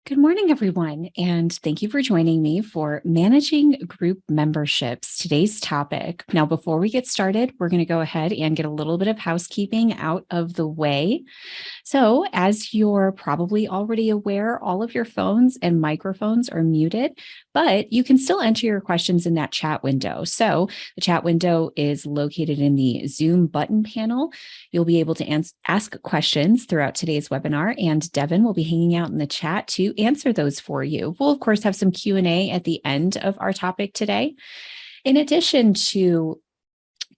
Good morning, everyone, and thank you for joining me for managing group memberships. Today's topic. Now, before we get started, we're going to go ahead and get a little bit of housekeeping out of the way. So, as you're probably already aware, all of your phones and microphones are muted, but you can still enter your questions in that chat window. So, the chat window is located in the Zoom button panel. You'll be able to ask questions throughout today's webinar, and Devin will be hanging out in the chat to answer those for you. We'll, of course, have some Q&A at the end of our topic today. In addition to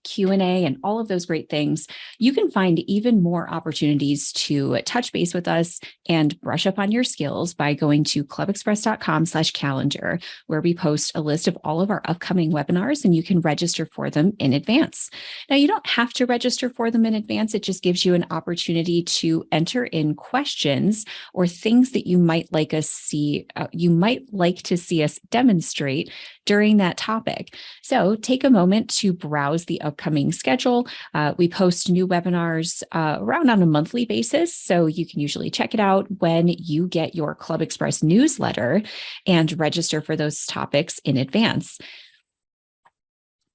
Q&A and all of those great things, you can find even more opportunities to touch base with us and brush up on your skills by going to clubexpress.com/calendar, where we post a list of all of our upcoming webinars and you can register for them in advance. Now, you don't have to register for them in advance. It just gives you an opportunity to enter in questions or things that you might like to see us demonstrate during that topic. So take a moment to browse the upcoming schedule. We post new webinars around on a monthly basis, so you can usually check it out when you get your ClubExpress newsletter and register for those topics in advance.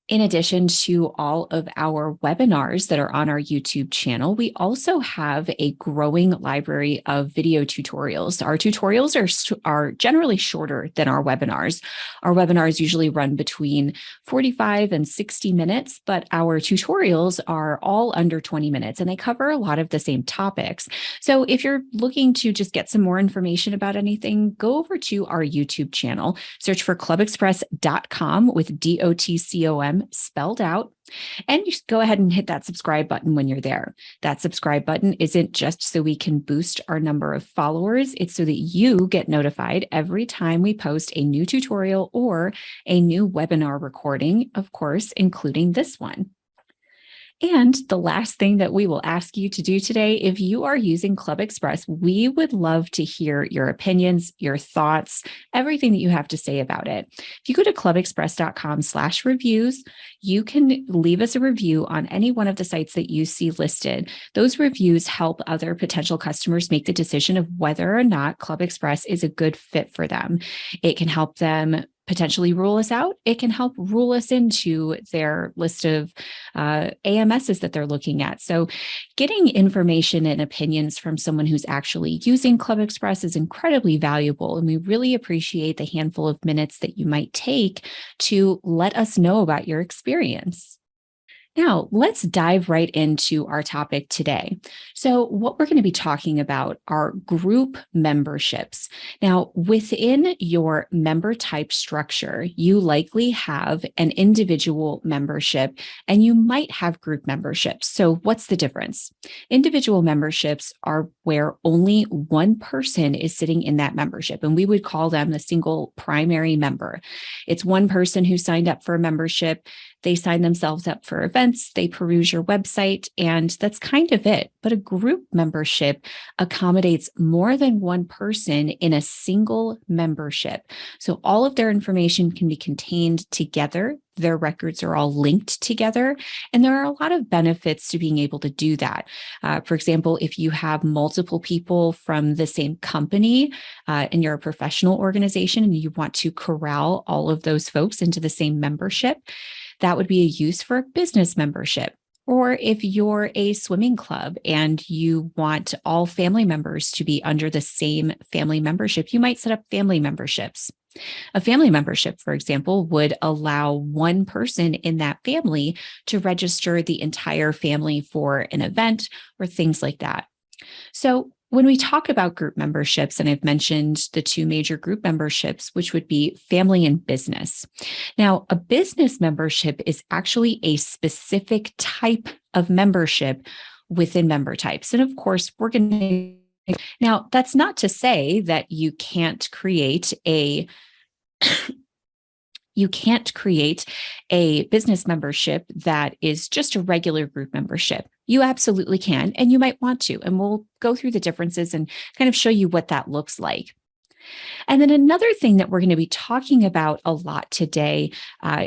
In addition to all of our webinars that are on our YouTube channel, we also have a growing library of video tutorials. Our tutorials are generally shorter than our webinars. Our webinars usually run between 45 and 60 minutes, but our tutorials are all under 20 minutes and they cover a lot of the same topics. So if you're looking to just get some more information about anything, go over to our YouTube channel, search for clubexpress.com with DOTCOM spelled out, and you just go ahead and hit that subscribe button when you're there. That subscribe button isn't just so we can boost our number of followers, it's so that you get notified every time we post a new tutorial or a new webinar recording, of course, including this one. And the last thing that we will ask you to do today, if you are using ClubExpress, we would love to hear your opinions, your thoughts, everything that you have to say about it. If you go to clubexpress.com/reviews, you can leave us a review on any one of the sites that you see listed. Those reviews help other potential customers make the decision of whether or not ClubExpress is a good fit for them. It can help them potentially rule us out. It can help rule us into their list of AMSs that they're looking at. So getting information and opinions from someone who's actually using ClubExpress is incredibly valuable. And we really appreciate the handful of minutes that you might take to let us know about your experience. Now, let's dive right into our topic today. So what we're going to be talking about are group memberships. Now, within your member type structure, you likely have an individual membership and you might have group memberships. So what's the difference? Individual memberships are where only one person is sitting in that membership, and we would call them the single primary member. It's one person who signed up for a membership. They sign themselves up for events, they peruse your website, and that's kind of it. But a group membership accommodates more than one person in a single membership. So all of their information can be contained together. Their records are all linked together. And there are a lot of benefits to being able to do that. For example, if you have multiple people from the same company and you're a professional organization and you want to corral all of those folks into the same membership, that would be a use for a business membership. Or if you're a swimming club and you want all family members to be under the same family membership, you might set up family memberships. A family membership, for example, would allow one person in that family to register the entire family for an event or things like that. So when we talk about group memberships, and I've mentioned the two major group memberships, which would be family and business. Now, a business membership is actually a specific type of membership within member types. And of course, we're going to, now that's not to say that you can't create a business membership that is just a regular group membership. You absolutely can, and you might want to, and we'll go through the differences and kind of show you what that looks like. And then another thing that we're going to be talking about a lot today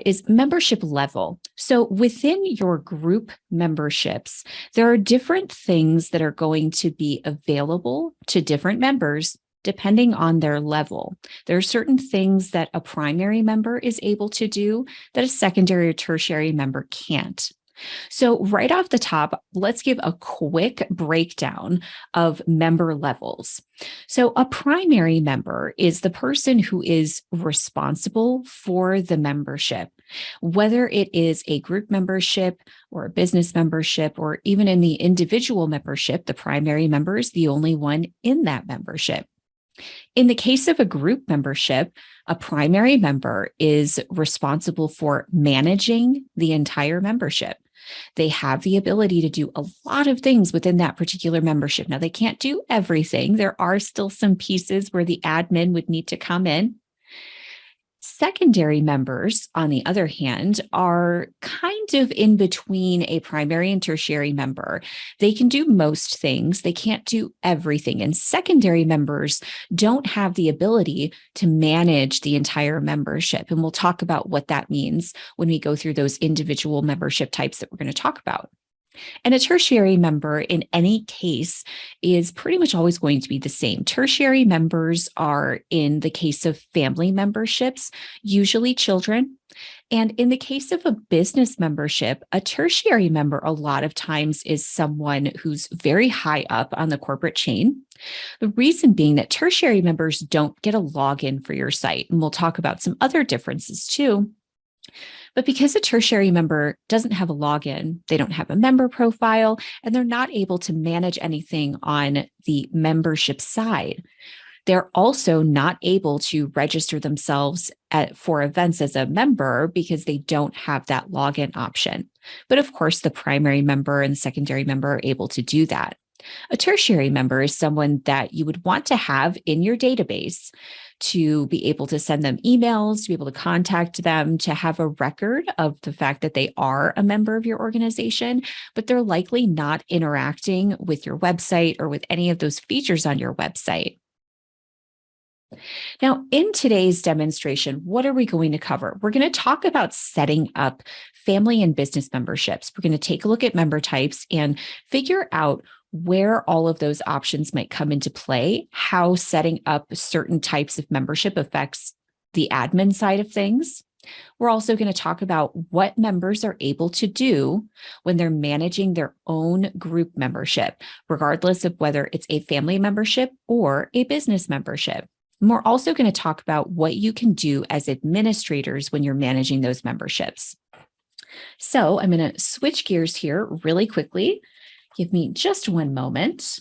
is membership level. So within your group memberships, there are different things that are going to be available to different members depending on their level. There are certain things that a primary member is able to do that a secondary or tertiary member can't. So, right off the top, let's give a quick breakdown of member levels. So, a primary member is the person who is responsible for the membership, whether it is a group membership or a business membership, or even in the individual membership, the primary member is the only one in that membership. In the case of a group membership, a primary member is responsible for managing the entire membership. They have the ability to do a lot of things within that particular membership. Now, they can't do everything. There are still some pieces where the admin would need to come in. Secondary members, on the other hand, are kind of in between a primary and tertiary member. They can do most things, they can't do everything. And secondary members don't have the ability to manage the entire membership. And we'll talk about what that means when we go through those individual membership types that we're going to talk about. And a tertiary member in any case is pretty much always going to be the same. Tertiary members are, in the case of family memberships, usually children. And in the case of a business membership, a tertiary member a lot of times is someone who's very high up on the corporate chain. The reason being that tertiary members don't get a login for your site. And we'll talk about some other differences too. But because a tertiary member doesn't have a login, they don't have a member profile, and they're not able to manage anything on the membership side. They're also not able to register themselves for events as a member because they don't have that login option. But of course, the primary member and secondary member are able to do that. A tertiary member is someone that you would want to have in your database to be able to send them emails, to be able to contact them, to have a record of the fact that they are a member of your organization, but they're likely not interacting with your website or with any of those features on your website. Now, in today's demonstration, what are we going to cover? We're going to talk about setting up family and business memberships. We're going to take a look at member types and figure out where all of those options might come into play, how setting up certain types of membership affects the admin side of things. We're also going to talk about what members are able to do when they're managing their own group membership, regardless of whether it's a family membership or a business membership. And we're also going to talk about what you can do as administrators when you're managing those memberships. So I'm going to switch gears here really quickly. Give me just one moment.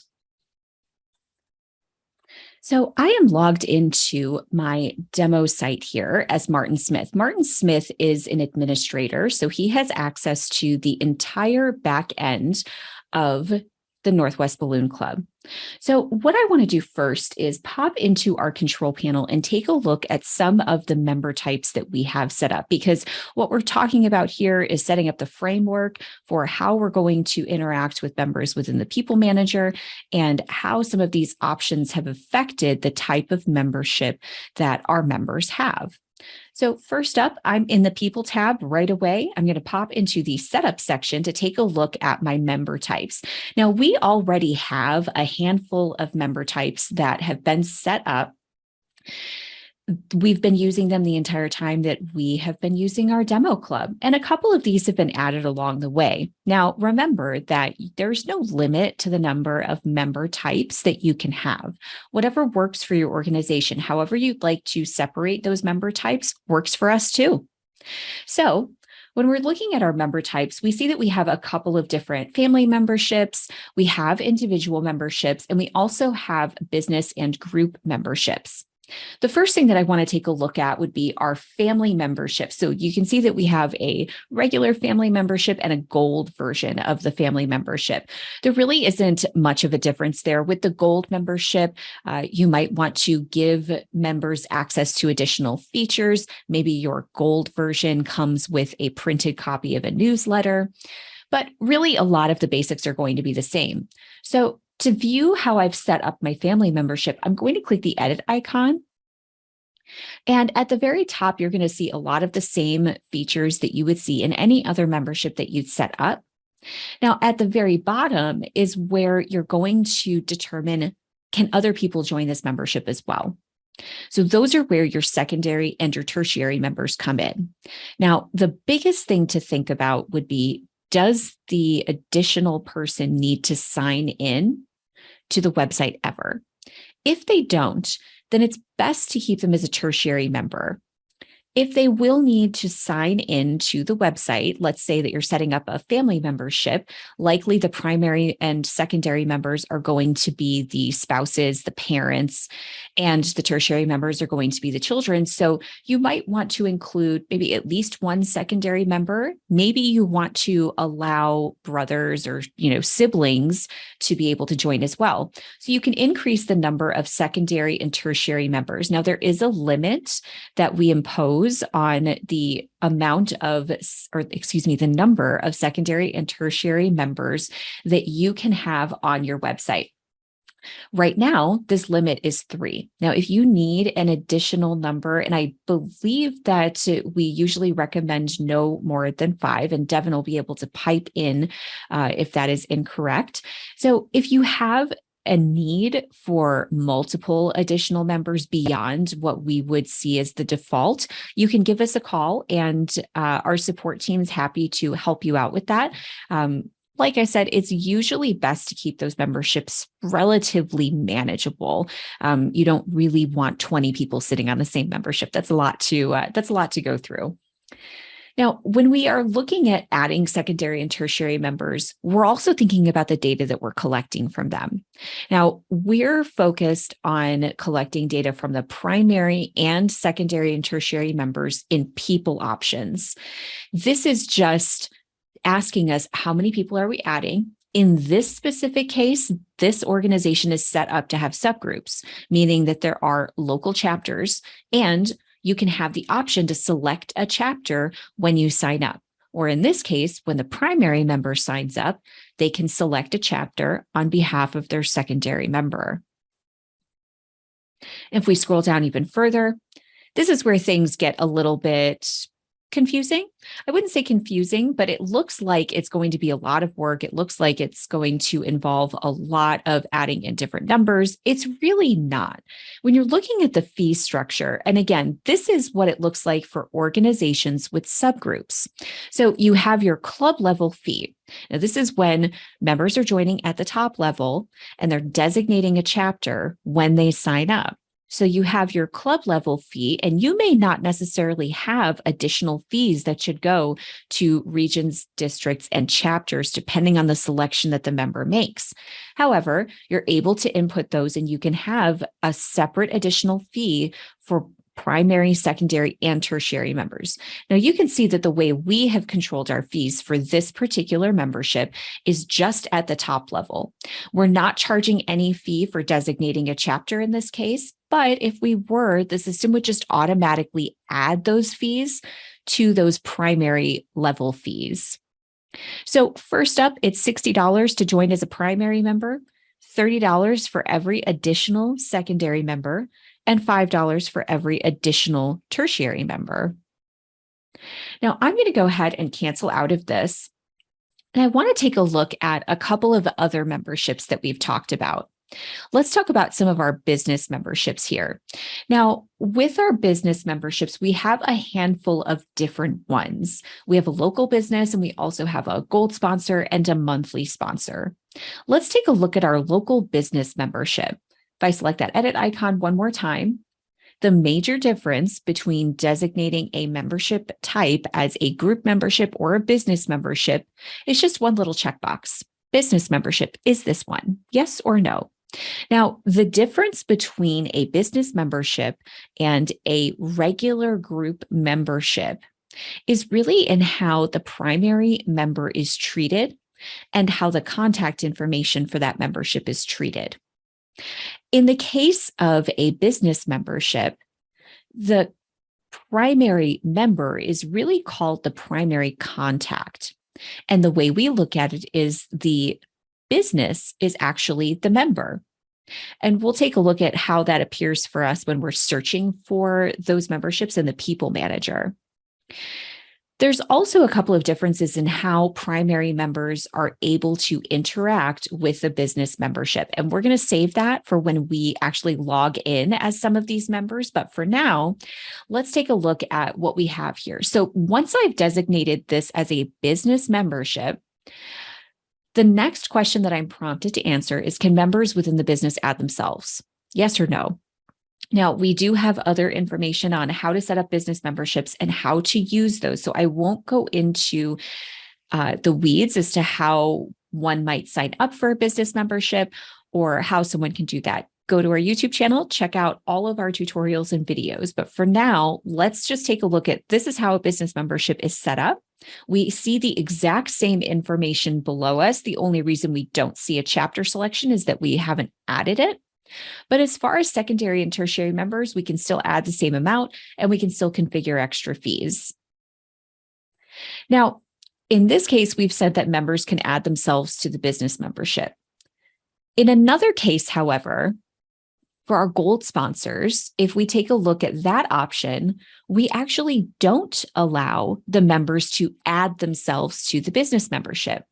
So I am logged into my demo site here as Martin Smith. Martin Smith is an administrator, so he has access to the entire back end of the Northwest Balloon Club. So what I want to do first is pop into our control panel and take a look at some of the member types that we have set up, because what we're talking about here is setting up the framework for how we're going to interact with members within the People Manager and how some of these options have affected the type of membership that our members have. So first up, I'm in the People tab right away. I'm going to pop into the Setup section to take a look at my member types. Now, we already have a handful of member types that have been set up. We've been using them the entire time that we have been using our demo club, and a couple of these have been added along the way. Now, remember that there's no limit to the number of member types that you can have. Whatever works for your organization, however you'd like to separate those member types, works for us too. So when we're looking at our member types, we see that we have a couple of different family memberships, we have individual memberships, and we also have business and group memberships. The first thing that I want to take a look at would be our family membership. So you can see that we have a regular family membership and a gold version of the family membership. There really isn't much of a difference there. With the gold membership, you might want to give members access to additional features. Maybe your gold version comes with a printed copy of a newsletter, but really a lot of the basics are going to be the same. So to view how I've set up my family membership, I'm going to click the edit icon. And at the very top, you're going to see a lot of the same features that you would see in any other membership that you'd set up. Now, at the very bottom is where you're going to determine Can other people join this membership as well? So those are where your secondary and your tertiary members come in. Now, the biggest thing to think about would be, does the additional person need to sign in to the website ever? If they don't, then it's best to keep them as a tertiary member. If they will need to sign in to the website, let's say that you're setting up a family membership, likely the primary and secondary members are going to be the spouses, the parents, and the tertiary members are going to be the children. So you might want to include maybe at least one secondary member. Maybe you want to allow brothers or, siblings to be able to join as well. So you can increase the number of secondary and tertiary members. Now, there is a limit that we impose on the the number of secondary and tertiary members that you can have on your website. Right now, this limit is 3. Now, if you need an additional number, and I believe that we usually recommend no more than 5, and Devin will be able to pipe in if that is incorrect. So if you have a need for multiple additional members beyond what we would see as the default, you can give us a call, and our support team is happy to help you out with that. Like I said, it's usually best to keep those memberships relatively manageable. You don't really want 20 people sitting on the same membership. That's a lot to go through. Now, when we are looking at adding secondary and tertiary members, we're also thinking about the data that we're collecting from them. Now, we're focused on collecting data from the primary and secondary and tertiary members in people options. This is just asking us, how many people are we adding? In this specific case, this organization is set up to have subgroups, meaning that there are local chapters, and you can have the option to select a chapter when you sign up. Or in this case, when the primary member signs up, they can select a chapter on behalf of their secondary member. If we scroll down even further, this is where things get a little bit confusing. I wouldn't say confusing, but it looks like it's going to be a lot of work. It looks like it's going to involve a lot of adding in different numbers. It's really not. When you're looking at the fee structure, and again, this is what it looks like for organizations with subgroups. So you have your club level fee. Now, this is when members are joining at the top level and they're designating a chapter when they sign up. So you have your club level fee, and you may not necessarily have additional fees that should go to regions, districts, and chapters, depending on the selection that the member makes. However, you're able to input those, and you can have a separate additional fee for primary, secondary, and tertiary members. Now, you can see that the way we have controlled our fees for this particular membership is just at the top level. We're not charging any fee for designating a chapter in this case, but if we were, the system would just automatically add those fees to those primary level fees. So first up, it's $60 to join as a primary member, $30 for every additional secondary member, and $5 for every additional tertiary member. Now, I'm going to go ahead and cancel out of this. And I want to take a look at a couple of other memberships that we've talked about. Let's talk about some of our business memberships here. Now, with our business memberships, we have a handful of different ones. We have a local business, and we also have a gold sponsor and a monthly sponsor. Let's take a look at our local business membership. If I select that edit icon one more time, the major difference between designating a membership type as a group membership or a business membership is just one little checkbox. Business membership, is this one? Yes or no? Now, the difference between a business membership and a regular group membership is really in how the primary member is treated and how the contact information for that membership is treated. In the case of a business membership, the primary member is really called the primary contact. And the way we look at it is the business is actually the member. And we'll take a look at how that appears for us when we're searching for those memberships in the People Manager. There's also a couple of differences in how primary members are able to interact with the business membership. And we're going to save that for when we actually log in as some of these members. But for now, let's take a look at what we have here. So once I've designated this as a business membership, the next question that I'm prompted to answer is, can members within the business add themselves? Yes or no? Now, we do have other information on how to set up business memberships and how to use those. So I won't go into the weeds as to how one might sign up for a business membership or how someone can do that. Go to our YouTube channel, check out all of our tutorials and videos. But for now, let's just take a look at this is how a business membership is set up. We see the exact same information below us. The only reason we don't see a chapter selection is that we haven't added it. But as far as secondary and tertiary members, we can still add the same amount and we can still configure extra fees. Now, in this case, we've said that members can add themselves to the business membership. In another case, however, for our gold sponsors, if we take a look at that option, we actually don't allow the members to add themselves to the business membership.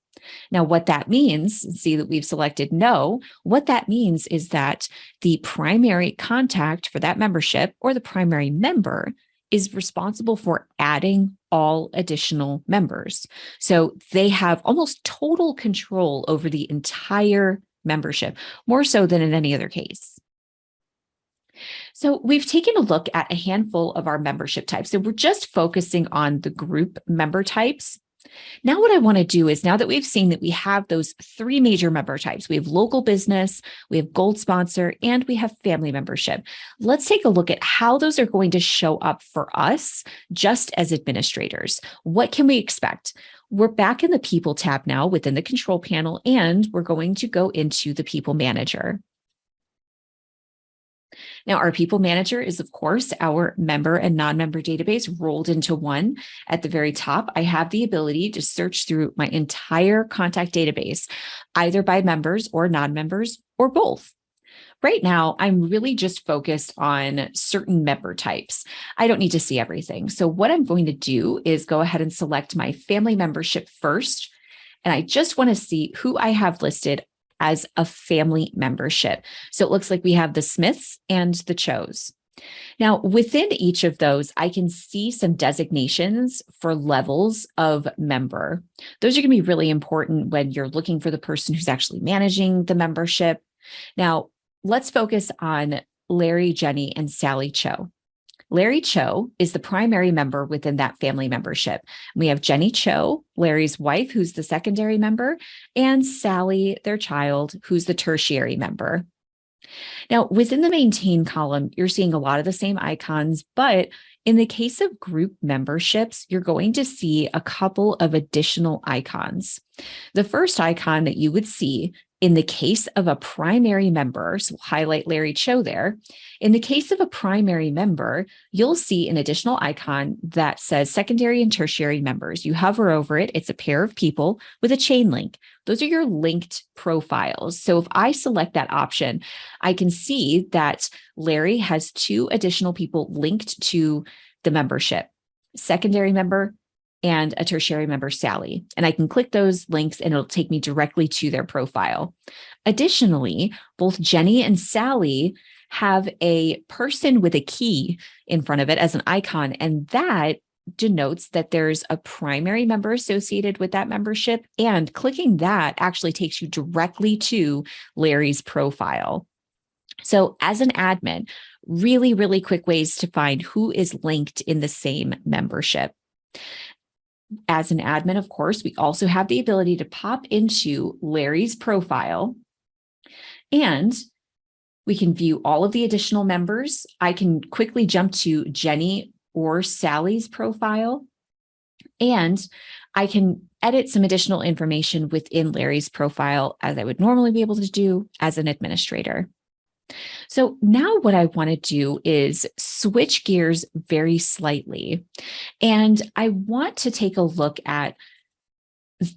Now, what that means, see that we've selected no, what that means is that the primary contact for that membership or the primary member is responsible for adding all additional members. So they have almost total control over the entire membership, more so than in any other case. So we've taken a look at a handful of our membership types. So we're just focusing on the group member types. Now, what I want to do is, now that we've seen that we have those three major member types, we have local business, we have gold sponsor, and we have family membership. Let's take a look at how those are going to show up for us just as administrators. What can we expect? We're back in the People tab now within the control panel, and we're going to go into the People Manager. Now, our People Manager is, of course, our member and non-member database rolled into one. At the very top, I have the ability to search through my entire contact database, either by members or non-members or both. Right now, I'm really just focused on certain member types. I don't need to see everything. So what I'm going to do is go ahead and select my family membership first. And I just want to see who I have listed as a family membership. So it looks like we have the Smiths and the Chos. Now, within each of those, I can see some designations for levels of member. Those are going to be really important when you're looking for the person who's actually managing the membership. Now, let's focus on Larry, Jenny, and Sally Cho. Larry Cho is the primary member within that family membership. We have Jenny Cho, Larry's wife, who's the secondary member, and Sally, their child, who's the tertiary member. Now, within the maintain column, you're seeing a lot of the same icons, but in the case of group memberships, you're going to see a couple of additional icons. The first icon that you would see in the case of a primary member, so we'll highlight Larry Cho there. In the case of a primary member, you'll see an additional icon that says secondary and tertiary members. You hover over it, it's a pair of people with a chain link. Those are your linked profiles. So if I select that option, I can see that Larry has two additional people linked to the membership, secondary member and a tertiary member, Sally. And I can click those links and it'll take me directly to their profile. Additionally, both Jenny and Sally have a person with a key in front of it as an icon, and that denotes that there's a primary member associated with that membership, and clicking that actually takes you directly to Larry's profile. So as an admin, really, really quick ways to find who is linked in the same membership. As an admin, of course, we also have the ability to pop into Larry's profile, and we can view all of the additional members. I can quickly jump to Jenny or Sally's profile, and I can edit some additional information within Larry's profile as I would normally be able to do as an administrator. So now what I want to do is switch gears very slightly, and I want to take a look at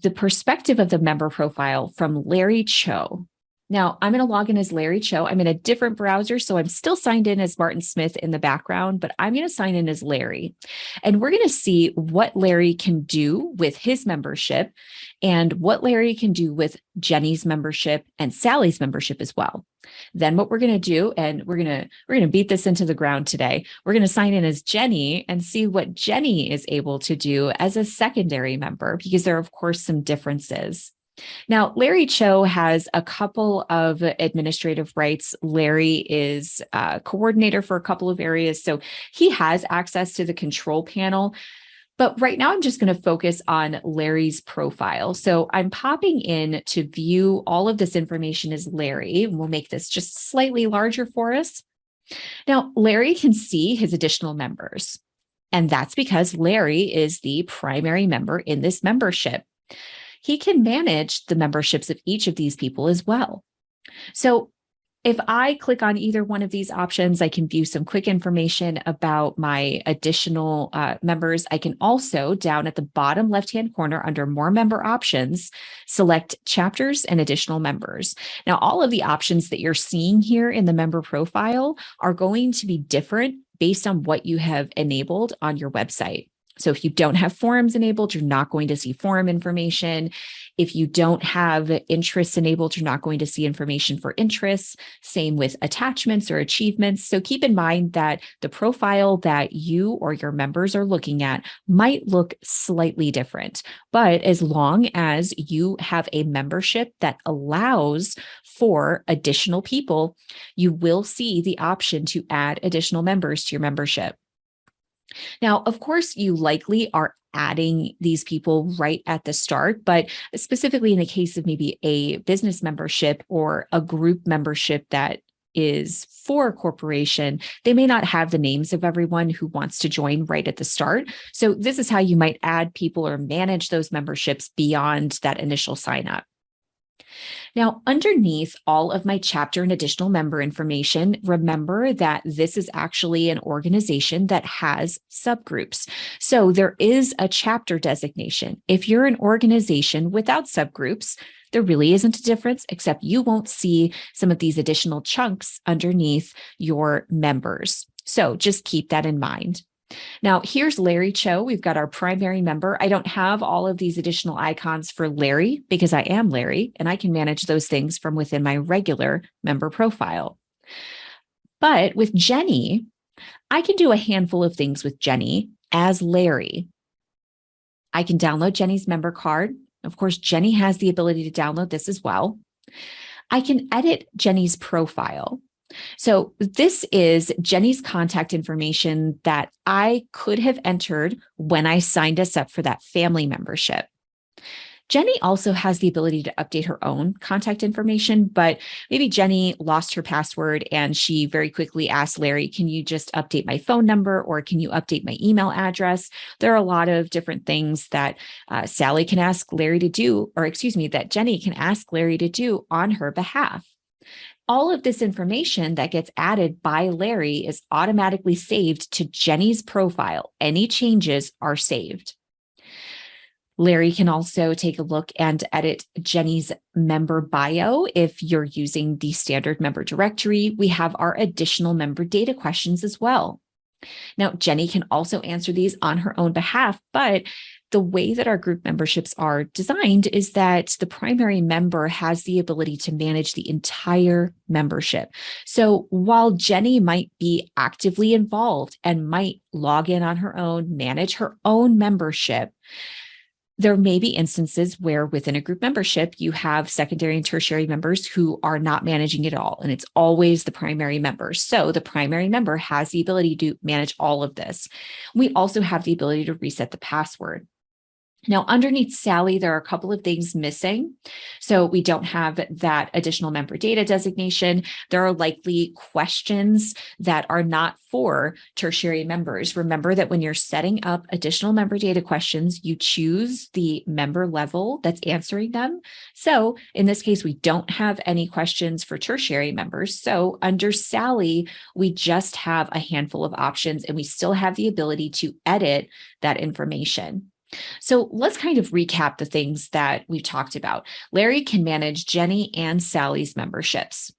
the perspective of the member profile from Larry Cho. Now, I'm going to log in as Larry Cho. I'm in a different browser, so I'm still signed in as Martin Smith in the background, but I'm going to sign in as Larry. And we're going to see what Larry can do with his membership and what Larry can do with Jenny's membership and Sally's membership as well. Then what we're going to do, and we're going to beat this into the ground today. We're going to sign in as Jenny and see what Jenny is able to do as a secondary member, because there are, of course, some differences. Now, Larry Cho has a couple of administrative rights. Larry is a coordinator for a couple of areas, so he has access to the control panel. But right now, I'm just going to focus on Larry's profile. So I'm popping in to view all of this information as Larry. We'll make this just slightly larger for us. Now, Larry can see his additional members, and that's because Larry is the primary member in this membership. He can manage the memberships of each of these people as well. So if I click on either one of these options, I can view some quick information about my additional members. I can also, down at the bottom left-hand corner under More Member Options, select Chapters and Additional Members. Now, all of the options that you're seeing here in the member profile are going to be different based on what you have enabled on your website. So if you don't have forums enabled, you're not going to see forum information. If you don't have interests enabled, you're not going to see information for interests. Same with attachments or achievements. So keep in mind that the profile that you or your members are looking at might look slightly different. But as long as you have a membership that allows for additional people, you will see the option to add additional members to your membership. Now, of course, you likely are adding these people right at the start, but specifically in the case of maybe a business membership or a group membership that is for a corporation, they may not have the names of everyone who wants to join right at the start. So this is how you might add people or manage those memberships beyond that initial sign up. Now, underneath all of my chapter and additional member information, remember that this is actually an organization that has subgroups. So there is a chapter designation. If you're an organization without subgroups, there really isn't a difference, except you won't see some of these additional chunks underneath your members. So just keep that in mind. Now, here's Larry Cho. We've got our primary member. I don't have all of these additional icons for Larry because I am Larry, and I can manage those things from within my regular member profile. But with Jenny, I can do a handful of things with Jenny as Larry. I can download Jenny's member card. Of course, Jenny has the ability to download this as well. I can edit Jenny's profile. So this is Jenny's contact information that I could have entered when I signed us up for that family membership. Jenny also has the ability to update her own contact information, but maybe Jenny lost her password and she very quickly asked Larry, can you just update my phone number or can you update my email address? There are a lot of different things that Sally can ask Larry to do, or excuse me, that Jenny can ask Larry to do on her behalf. All of this information that gets added by Larry is automatically saved to Jenny's profile. Any changes are saved. Larry can also take a look and edit Jenny's member bio. If you're using the standard member directory, we have our additional member data questions as well. Now, Jenny can also answer these on her own behalf, but the way that our group memberships are designed is that the primary member has the ability to manage the entire membership. So while Jenny might be actively involved and might log in on her own, manage her own membership, there may be instances where within a group membership, you have secondary and tertiary members who are not managing it all, and it's always the primary member. So the primary member has the ability to manage all of this. We also have the ability to reset the password. Now, underneath Sally, there are a couple of things missing. So we don't have that additional member data designation. There are likely questions that are not for tertiary members. Remember that when you're setting up additional member data questions, you choose the member level that's answering them. So in this case, we don't have any questions for tertiary members. So under Sally, we just have a handful of options and we still have the ability to edit that information. So let's kind of recap the things that we've talked about. Larry can manage Jenny and Sally's memberships.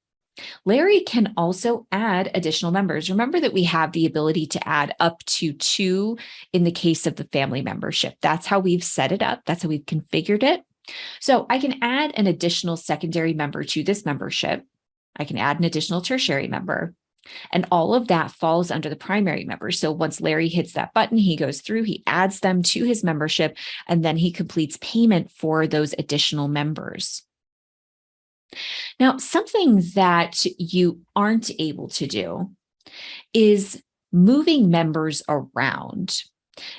Larry can also add additional members. Remember that we have the ability to add up to 2 in the case of the family membership. That's how we've set it up. That's how we've configured it. So I can add an additional secondary member to this membership. I can add an additional tertiary member. And all of that falls under the primary member. So once Larry hits that button, he goes through, he adds them to his membership, and then he completes payment for those additional members. Now, something that you aren't able to do is moving members around.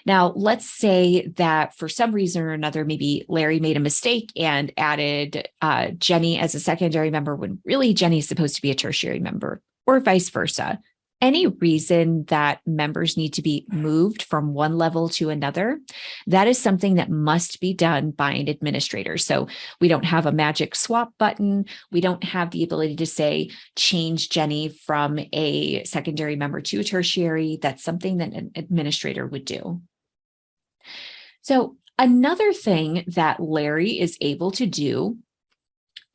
Now, let's say that for some reason or another, maybe Larry made a mistake and added Jenny as a secondary member when really Jenny's supposed to be a tertiary member, or vice versa. Any reason that members need to be moved from one level to another, that is something that must be done by an administrator. So we don't have a magic swap button. We don't have the ability to say, change Jenny from a secondary member to a tertiary. That's something that an administrator would do. So another thing that Larry is able to do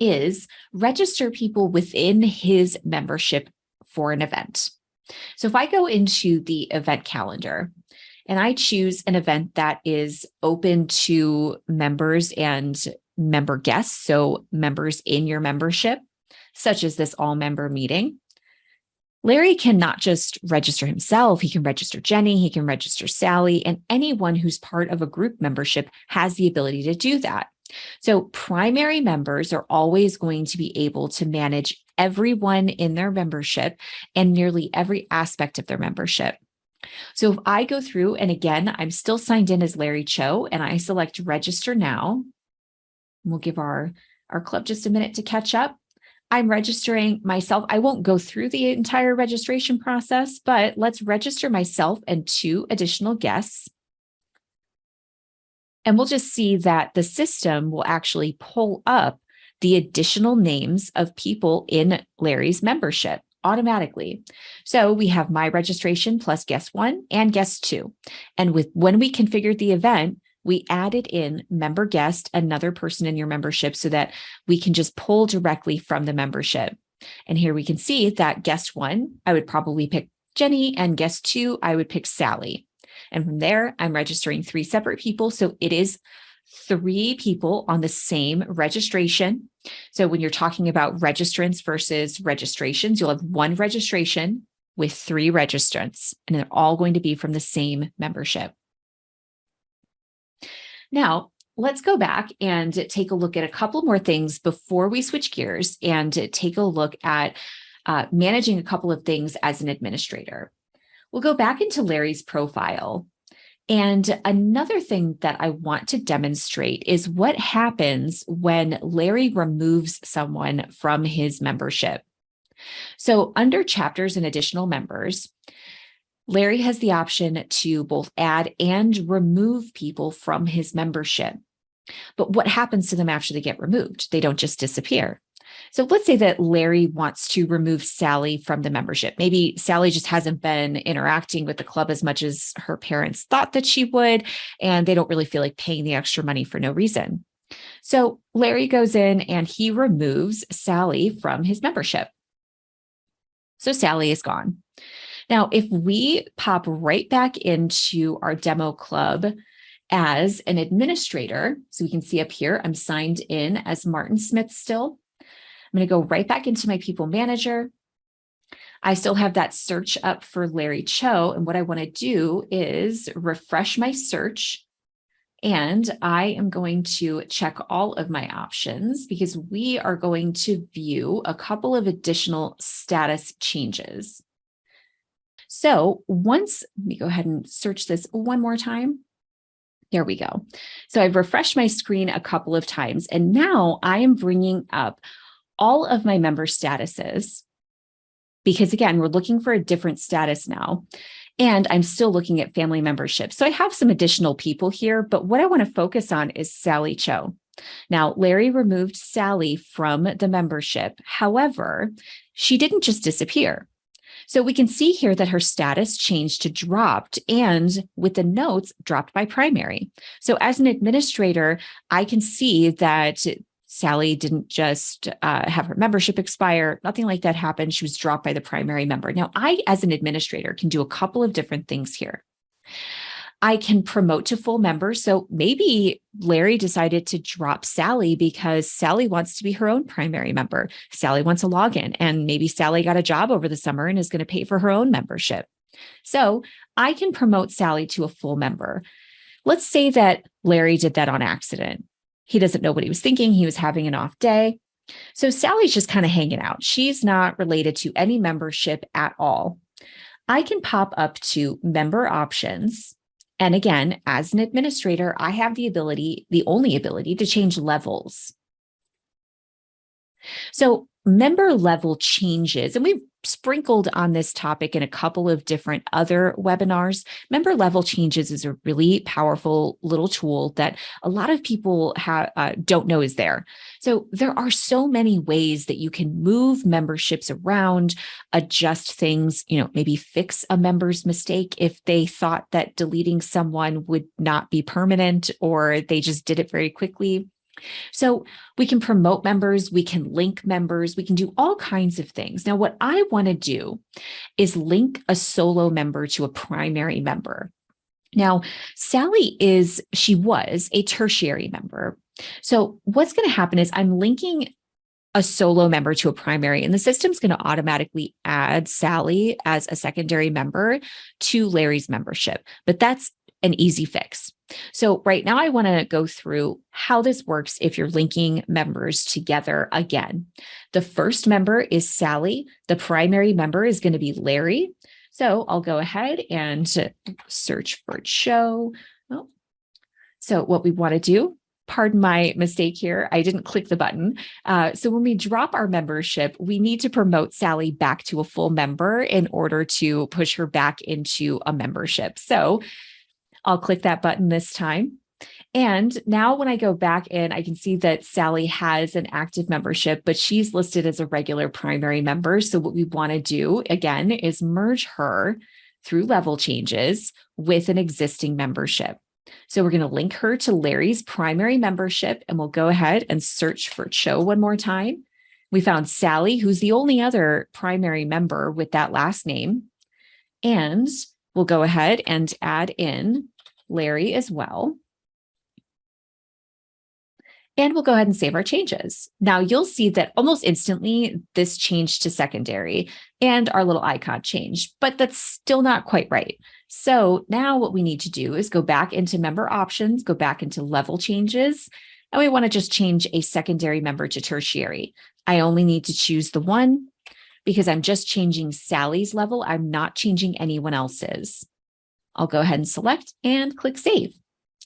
is register people within his membership for an event. So if I go into the event calendar and I choose an event that is open to members and member guests, so members in your membership, such as this all-member meeting, Larry can not just register himself, he can register Jenny, he can register Sally, and anyone who's part of a group membership has the ability to do that. So primary members are always going to be able to manage everyone in their membership and nearly every aspect of their membership. So if I go through, and again, I'm still signed in as Larry Cho, and I select register now, we'll give our club just a minute to catch up. I'm registering myself. I won't go through the entire registration process, but let's register myself and 2 additional guests. And we'll just see that the system will actually pull up the additional names of people in Larry's membership automatically. So we have my registration plus guest 1 and guest 2. And when we configured the event, we added in member guest, another person in your membership, so that we can just pull directly from the membership. And here we can see that guest 1, I would probably pick Jenny, and guest 2, I would pick Sally. And from there, I'm registering 3 separate people. So it is 3 people on the same registration. So when you're talking about registrants versus registrations, you'll have 1 registration with 3 registrants, and they're all going to be from the same membership. Now, let's go back and take a look at a couple more things before we switch gears and take a look at managing a couple of things as an administrator. We'll go back into Larry's profile. And another thing that I want to demonstrate is what happens when Larry removes someone from his membership. So under chapters and additional members, Larry has the option to both add and remove people from his membership. But what happens to them after they get removed? They don't just disappear. So let's say that Larry wants to remove Sally from the membership. Maybe Sally just hasn't been interacting with the club as much as her parents thought that she would, and they don't really feel like paying the extra money for no reason. So Larry goes in and he removes Sally from his membership. So Sally is gone. Now, if we pop right back into our demo club as an administrator, so we can see up here, I'm signed in as Martin Smith still. I'm going to go right back into my people manager. I still have that search up for Larry Cho. And what I want to do is refresh my search. And I am going to check all of my options because we are going to view a couple of additional status changes. So let me go ahead and search this one more time. There we go. So I've refreshed my screen a couple of times, and now I am bringing up all of my member statuses because, again, we're looking for a different status now. And I'm still looking at family membership. So I have some additional people here, but what I want to focus on is Sally Cho. Now, Larry removed Sally from the membership. However, she didn't just disappear. So we can see here that her status changed to dropped, and with the notes dropped by primary. So as an administrator, I can see that Sally didn't just have her membership expire. Nothing like that happened. She was dropped by the primary member. Now, I, as an administrator, can do a couple of different things here. I can promote to full member. So maybe Larry decided to drop Sally because Sally wants to be her own primary member. Sally wants a login, and maybe Sally got a job over the summer and is going to pay for her own membership. So I can promote Sally to a full member. Let's say that Larry did that on accident. He doesn't know what he was thinking. He was having an off day. So Sally's just kind of hanging out. She's not related to any membership at all. I can pop up to member options. And again, as an administrator, I have the only ability to change levels. So member level changes, and we've sprinkled on this topic in a couple of different other webinars. Member level changes is a really powerful little tool that a lot of people don't know is there. So there are so many ways that you can move memberships around, adjust things, maybe fix a member's mistake if they thought that deleting someone would not be permanent or they just did it very quickly. So we can promote members, we can link members, we can do all kinds of things. Now, what I want to do is link a solo member to a primary member. Now, Sally was a tertiary member. So what's going to happen is I'm linking a solo member to a primary, and the system's going to automatically add Sally as a secondary member to Larry's membership. But that's an easy fix. So right now I want to go through how this works if you're linking members together again. The first member is Sally. The primary member is going to be Larry. So I'll go ahead and search for show. Oh. So what we want to do, pardon my mistake here, I didn't click the button. So when we drop our membership, we need to promote Sally back to a full member in order to push her back into a membership. So I'll click that button this time. And now when I go back in, I can see that Sally has an active membership, but she's listed as a regular primary member. So what we want to do, again, is merge her through level changes with an existing membership. So we're going to link her to Larry's primary membership, and we'll go ahead and search for Cho one more time. We found Sally, who's the only other primary member with that last name. And we'll go ahead and add in Larry as well. And we'll go ahead and save our changes. Now you'll see that almost instantly this changed to secondary and our little icon changed, but that's still not quite right. So now what we need to do is go back into member options, go back into level changes, and we want to just change a secondary member to tertiary. I only need to choose the one because I'm just changing Sally's level. I'm not changing anyone else's. I'll go ahead and select and click save.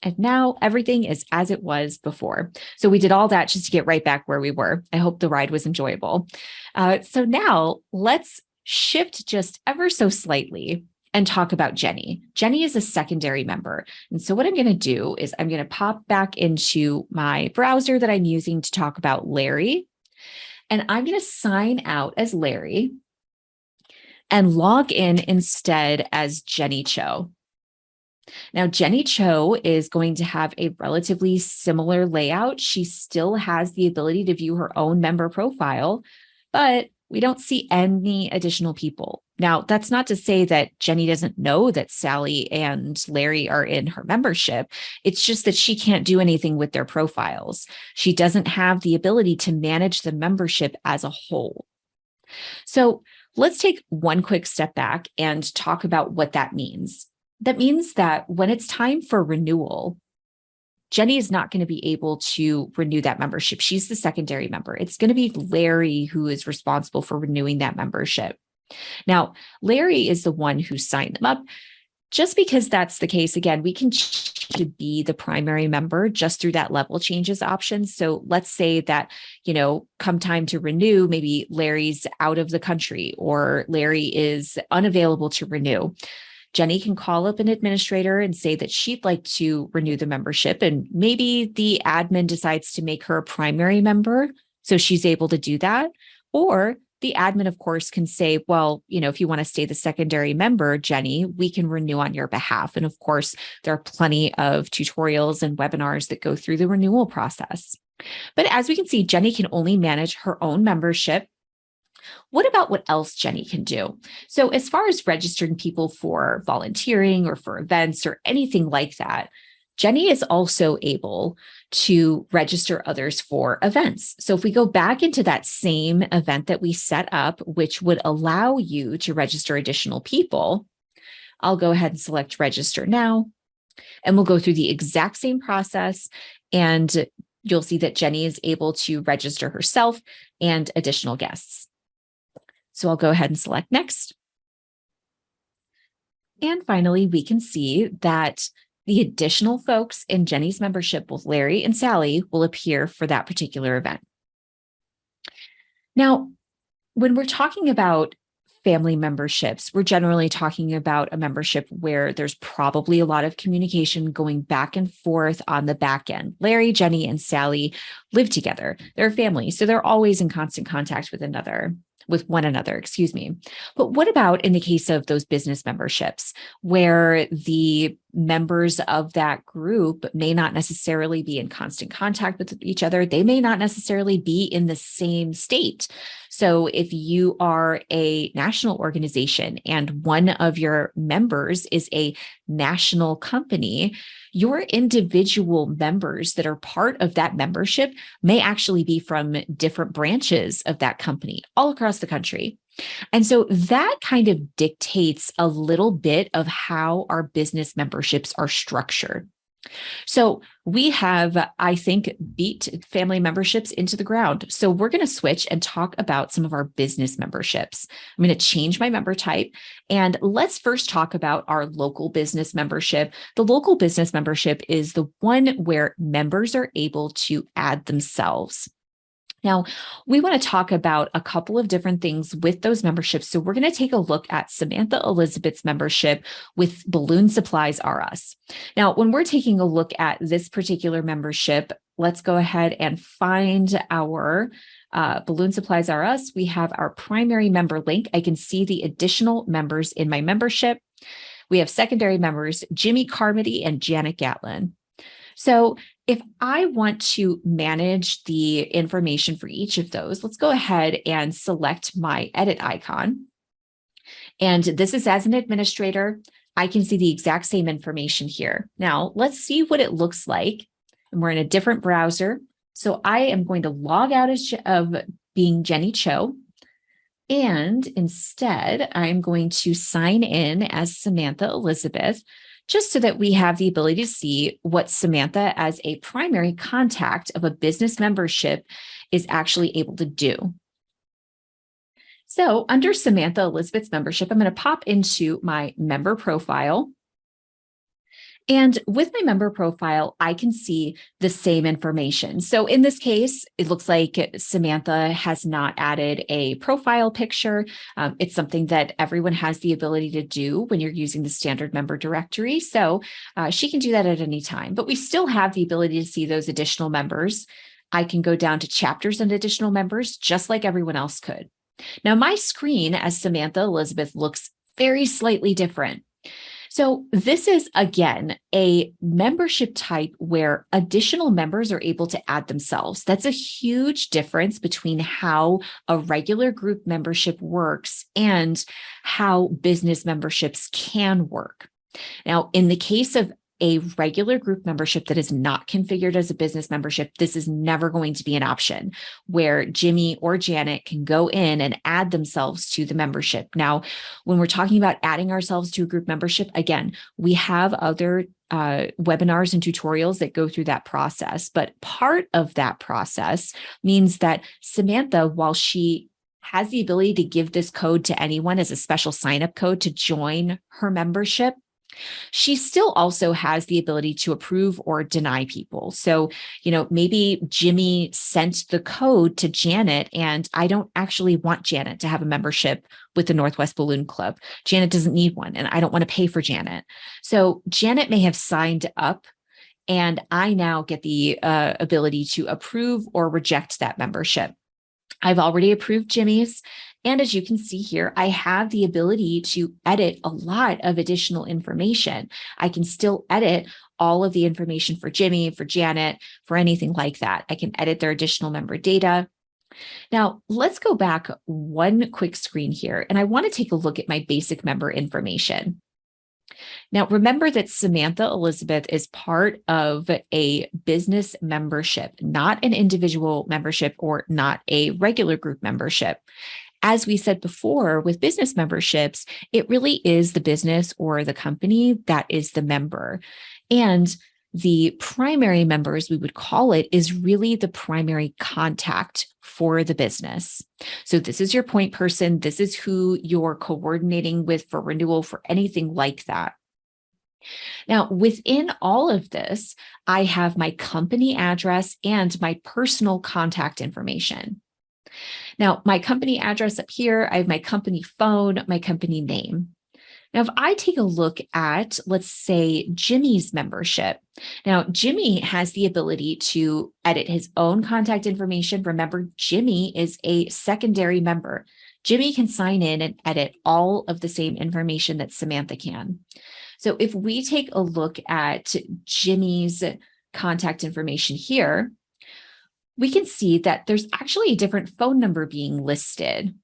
And now everything is as it was before. So we did all that just to get right back where we were. I hope the ride was enjoyable. So now let's shift just ever so slightly and talk about Jenny. Jenny is a secondary member. And so what I'm going to do is I'm going to pop back into my browser that I'm using to talk about Larry. And I'm going to sign out as Larry and log in instead as Jenny Cho. Now, Jenny Cho is going to have a relatively similar layout. She still has the ability to view her own member profile, but we don't see any additional people. Now, that's not to say that Jenny doesn't know that Sally and Larry are in her membership. It's just that she can't do anything with their profiles. She doesn't have the ability to manage the membership as a whole. So let's take one quick step back and talk about what that means. That means that when it's time for renewal, Jenny is not going to be able to renew that membership. She's the secondary member. It's going to be Larry who is responsible for renewing that membership. Now, Larry is the one who signed them up. Just because that's the case, again, we can choose to be the primary member just through that level changes option. So let's say that, come time to renew, maybe Larry's out of the country or Larry is unavailable to renew. Jenny can call up an administrator and say that she'd like to renew the membership, and maybe the admin decides to make her a primary member, so she's able to do that. Or the admin, of course, can say, well, if you want to stay the secondary member, Jenny, we can renew on your behalf. And of course, there are plenty of tutorials and webinars that go through the renewal process. But as we can see, Jenny can only manage her own membership. What about what else Jenny can do? So as far as registering people for volunteering or for events or anything like that, Jenny is also able to register others for events. So if we go back into that same event that we set up, which would allow you to register additional people, I'll go ahead and select register now, and we'll go through the exact same process, and you'll see that Jenny is able to register herself and additional guests. So I'll go ahead and select next. And finally, we can see that the additional folks in Jenny's membership, both Larry and Sally, will appear for that particular event. Now, when we're talking about family memberships, we're generally talking about a membership where there's probably a lot of communication going back and forth on the back end. Larry, Jenny, and Sally live together. They're a family, so they're always in constant contact with one another, excuse me. But what about in the case of those business memberships where the members of that group may not necessarily be in constant contact with each other? They may not necessarily be in the same state. So if you are a national organization and one of your members is a national company, your individual members that are part of that membership may actually be from different branches of that company all across the country. And so that kind of dictates a little bit of how our business memberships are structured. So we have, I think, beat family memberships into the ground. So we're going to switch and talk about some of our business memberships. I'm going to change my member type. And let's first talk about our local business membership. The local business membership is the one where members are able to add themselves. Now, we want to talk about a couple of different things with those memberships. So we're going to take a look at Samantha Elizabeth's membership with Balloon Supplies R Us. Now, when we're taking a look at this particular membership, let's go ahead and find our Balloon Supplies R Us. We have our primary member link. I can see the additional members in my membership. We have secondary members, Jimmy Carmody and Janet Gatlin. So if I want to manage the information for each of those, let's go ahead and select my edit icon. And this is as an administrator. I can see the exact same information here. Now, let's see what it looks like. And we're in a different browser. So I am going to log out of being Jenny Cho. And instead, I'm going to sign in as Samantha Elizabeth, just so that we have the ability to see what Samantha, as a primary contact of a business membership, is actually able to do. So under Samantha Elizabeth's membership, I'm going to pop into my member profile. And with my member profile, I can see the same information. So in this case, it looks like Samantha has not added a profile picture. It's something that everyone has the ability to do when you're using the standard member directory. So she can do that at any time, but we still have the ability to see those additional members. I can go down to chapters and additional members, just like everyone else could. Now, my screen as Samantha Elizabeth looks very slightly different. So this is, again, a membership type where additional members are able to add themselves. That's a huge difference between how a regular group membership works and how business memberships can work. Now, in the case of a regular group membership that is not configured as a business membership, this is never going to be an option where Jimmy or Janet can go in and add themselves to the membership. Now, when we're talking about adding ourselves to a group membership, again, we have other webinars and tutorials that go through that process. But part of that process means that Samantha, while she has the ability to give this code to anyone as a special sign-up code to join her membership, she still also has the ability to approve or deny people. So, maybe Jimmy sent the code to Janet, and I don't actually want Janet to have a membership with the Northwest Balloon Club. Janet doesn't need one, and I don't want to pay for Janet. So Janet may have signed up, and I now get the ability to approve or reject that membership. I've already approved Jimmy's, And as you can see here, I have the ability to edit a lot of additional information. I can still edit all of the information for Jimmy, for Janet, for anything like that. I can edit their additional member data. Now, let's go back one quick screen here, and I want to take a look at my basic member information. Now, remember that Samantha Elizabeth is part of a business membership, not an individual membership or not a regular group membership. As we said before, with business memberships, it really is the business or the company that is the member. And the primary member, as we would call it, is really the primary contact for the business. So this is your point person. This is who you're coordinating with for renewal, for anything like that. Now, within all of this, I have my company address and my personal contact information. Now, my company address up here, I have my company phone, my company name. Now, if I take a look at, let's say, Jimmy's membership, now Jimmy has the ability to edit his own contact information. Remember, Jimmy is a secondary member. Jimmy can sign in and edit all of the same information that Samantha can. So if we take a look at Jimmy's contact information here, we can see that there's actually a different phone number being listed,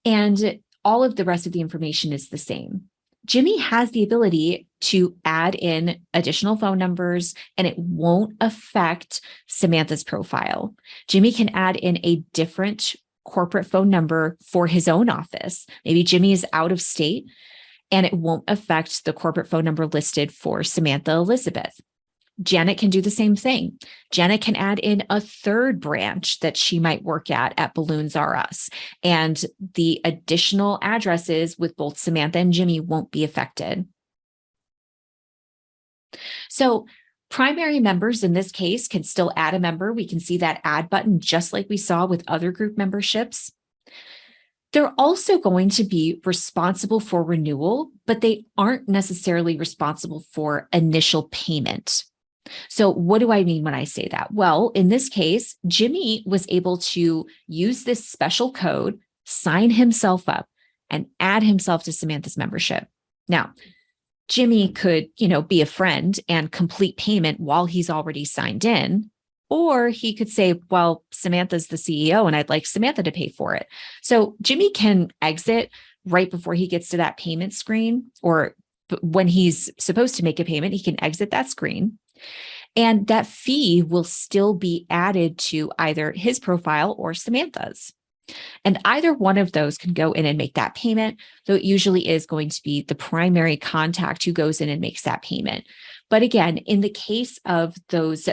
and all of the rest of the information is the same. Jimmy has the ability to add in additional phone numbers, and it won't affect Samantha's profile. Jimmy can add in a different corporate phone number for his own office. Maybe Jimmy is out of state, and it won't affect the corporate phone number listed for Samantha Elizabeth. Janet can do the same thing. Janet can add in a third branch that she might work at Balloons R Us, and the additional addresses with both Samantha and Jimmy won't be affected. So primary members in this case can still add a member. We can see that add button just like we saw with other group memberships. They're also going to be responsible for renewal, but they aren't necessarily responsible for initial payment. So what do I mean when I say that? Well, in this case, Jimmy was able to use this special code, sign himself up, and add himself to Samantha's membership. Now, Jimmy could, be a friend and complete payment while he's already signed in, or he could say, well, Samantha's the CEO and I'd like Samantha to pay for it. So Jimmy can exit right before he gets to that payment screen, or when he's supposed to make a payment, he can exit that screen. And that fee will still be added to either his profile or Samantha's. And either one of those can go in and make that payment, though it usually is going to be the primary contact who goes in and makes that payment. But again, in the case of those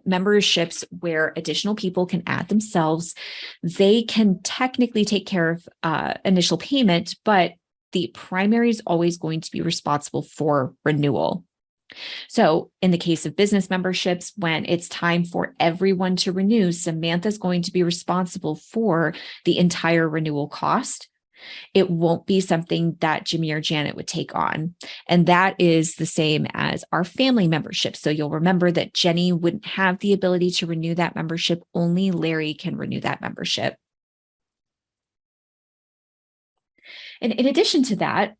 memberships where additional people can add themselves, they can technically take care of initial payment, but the primary is always going to be responsible for renewal. So in the case of business memberships, when it's time for everyone to renew, Samantha's going to be responsible for the entire renewal cost. It won't be something that Jimmy or Janet would take on. And that is the same as our family membership. So you'll remember that Jenny wouldn't have the ability to renew that membership. Only Larry can renew that membership. And in addition to that,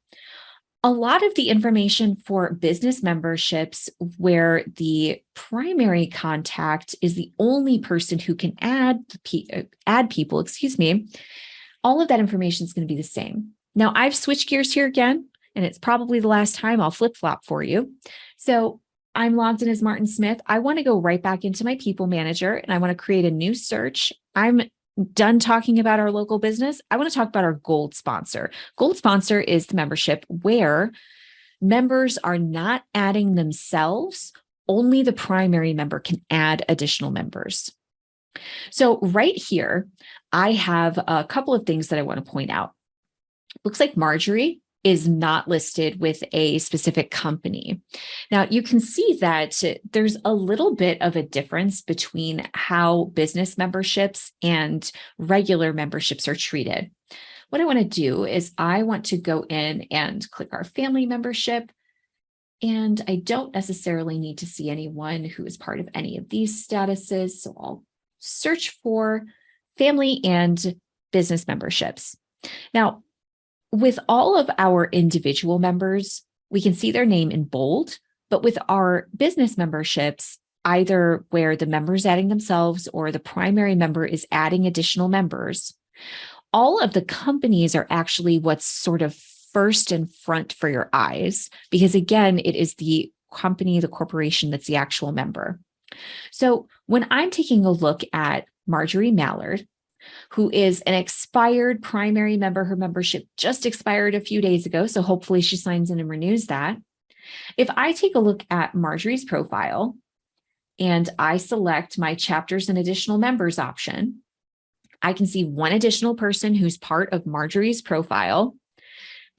a lot of the information for business memberships where the primary contact is the only person who can add people, all of that information is going to be the same. Now, I've switched gears here again, and it's probably the last time I'll flip-flop for you. So I'm logged in as Martin Smith. I want to go right back into my people manager, and I want to create a new search. I'm done talking about our local business. I want to talk about our gold sponsor. Gold sponsor is the membership where members are not adding themselves. Only the primary member can add additional members. So right here, I have a couple of things that I want to point out. Looks like Marjorie is not listed with a specific company. Now, you can see that there's a little bit of a difference between how business memberships and regular memberships are treated. What I want to do is I want to go in and click our family membership. And I don't necessarily need to see anyone who is part of any of these statuses. So I'll search for family and business memberships. Now, with all of our individual members, we can see their name in bold, but with our business memberships, either where the member is adding themselves or the primary member is adding additional members, all of the companies are actually what's sort of first and front for your eyes, because again, it is the company, the corporation that's the actual member. So when I'm taking a look at Marjorie Mallard, who is an expired primary member, her membership just expired a few days ago, so hopefully she signs in and renews that. If I take a look at Marjorie's profile and I select my chapters and additional members option, I can see one additional person who's part of Marjorie's profile.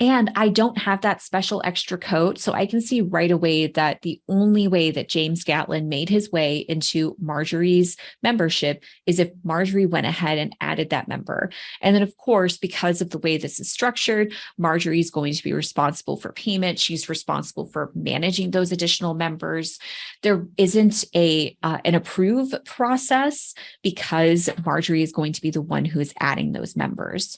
And I don't have that special extra code. So I can see right away that the only way that James Gatlin made his way into Marjorie's membership is if Marjorie went ahead and added that member. And then, of course, because of the way this is structured, Marjorie is going to be responsible for payment. She's responsible for managing those additional members. There isn't an approve process because Marjorie is going to be the one who is adding those members.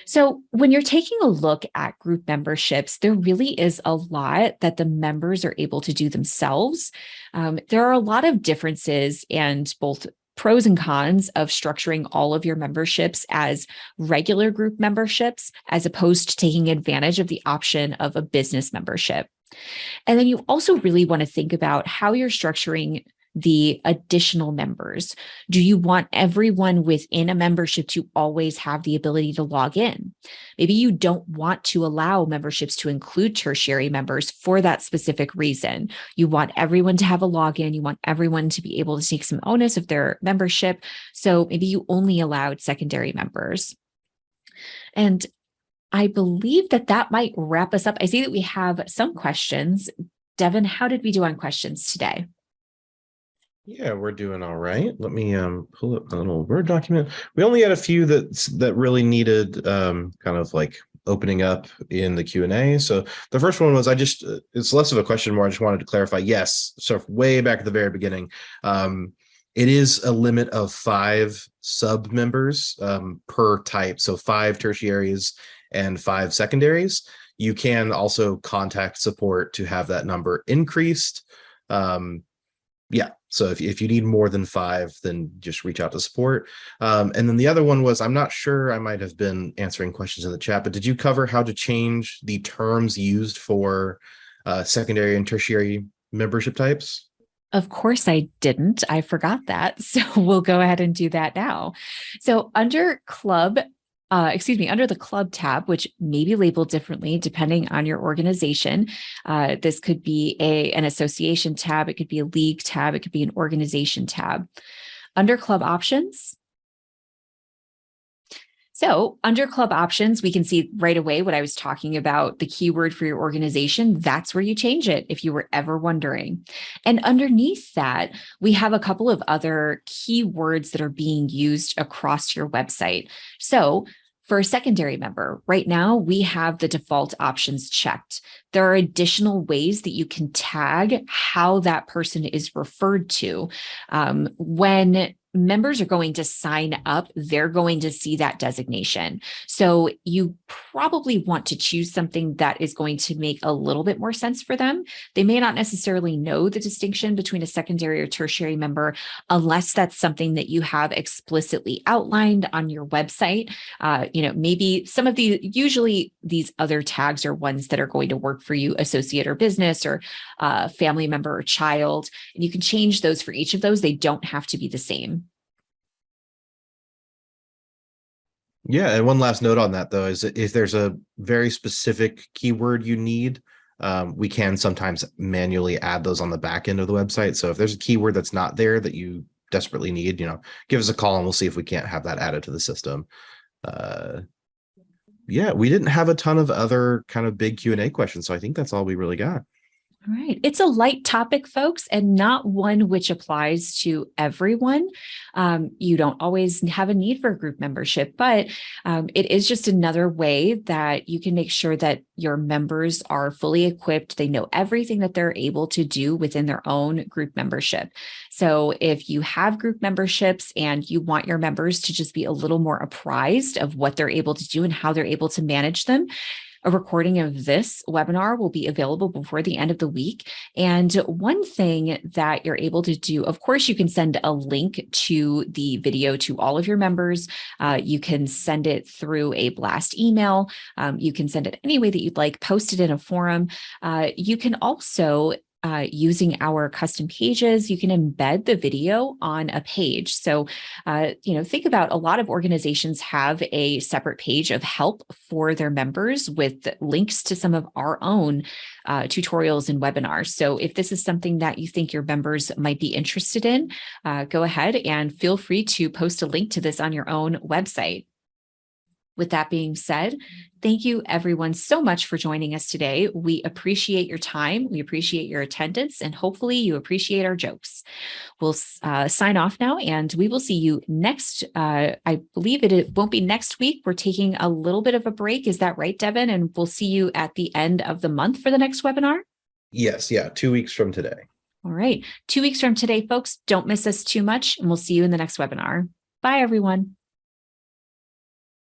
So when you're taking a look at group memberships, there really is a lot that the members are able to do themselves. There are a lot of differences and both pros and cons of structuring all of your memberships as regular group memberships, as opposed to taking advantage of the option of a business membership. And then you also really want to think about how you're structuring the additional members. Do you want everyone within a membership to always have the ability to log in? Maybe you don't want to allow memberships to include tertiary members for that specific reason. You want everyone to have a login. You want everyone to be able to take some onus of their membership. So maybe you only allowed secondary members. And I believe that might wrap us up. I see that we have some questions. Devin, how did we do on questions today? Yeah, we're doing all right. Let me pull up a little Word document. We only had a few that really needed kind of like opening up in the Q&A. So the first one was it's less of a question, more I just wanted to clarify. Yes, so way back at the very beginning, it is a limit of 5 sub members per type. So 5 tertiaries and 5 secondaries. You can also contact support to have that number increased. Yeah, so if you need more than 5, then just reach out to support. And then the other one was, I'm not sure, I might have been answering questions in the chat, but did you cover how to change the terms used for secondary and tertiary membership types? Of course I didn't. I forgot that. So we'll go ahead and do that now. So under under the club tab, which may be labeled differently depending on your organization. This could be an association tab. It could be a league tab. It could be an organization tab. Under club options. So under club options, we can see right away what I was talking about, the keyword for your organization. That's where you change it if you were ever wondering. And underneath that, we have a couple of other keywords that are being used across your website. So for a secondary member, right now, we have the default options checked. There are additional ways that you can tag how that person is referred to. When members are going to sign up, they're going to see that designation. So you probably want to choose something that is going to make a little bit more sense for them. They may not necessarily know the distinction between a secondary or tertiary member unless that's something that you have explicitly outlined on your website. Maybe some of usually these other tags are ones that are going to work for you, associate or business or family member or child. And you can change those for each of those. They don't have to be the same. Yeah, and one last note on that, though, is if there's a very specific keyword you need, we can sometimes manually add those on the back end of the website. So if there's a keyword that's not there that you desperately need, give us a call and we'll see if we can't have that added to the system. Yeah, we didn't have a ton of other kind of big Q&A questions, so I think that's all we really got. All right. It's a light topic, folks, and not one which applies to everyone. You don't always have a need for a group membership, but it is just another way that you can make sure that your members are fully equipped. They know everything that they're able to do within their own group membership. So if you have group memberships and you want your members to just be a little more apprised of what they're able to do and how they're able to manage them, a recording of this webinar will be available before the end of the week. And one thing that you're able to do, of course, you can send a link to the video to all of your members. You can send it through a blast email. You can send it any way that you'd like, post it in a forum. You can also using our custom pages, you can embed the video on a page. So, think about a lot of organizations have a separate page of help for their members with links to some of our own tutorials and webinars. So if this is something that you think your members might be interested in, go ahead and feel free to post a link to this on your own website. With that being said, thank you everyone so much for joining us today. We appreciate your time. We appreciate your attendance, and hopefully you appreciate our jokes. We'll sign off now, and we will see you next. I believe it won't be next week. We're taking a little bit of a break. Is that right, Devin? And we'll see you at the end of the month for the next webinar? Yes. Yeah. 2 weeks from today. All right. 2 weeks from today, folks. Don't miss us too much, and we'll see you in the next webinar. Bye, everyone.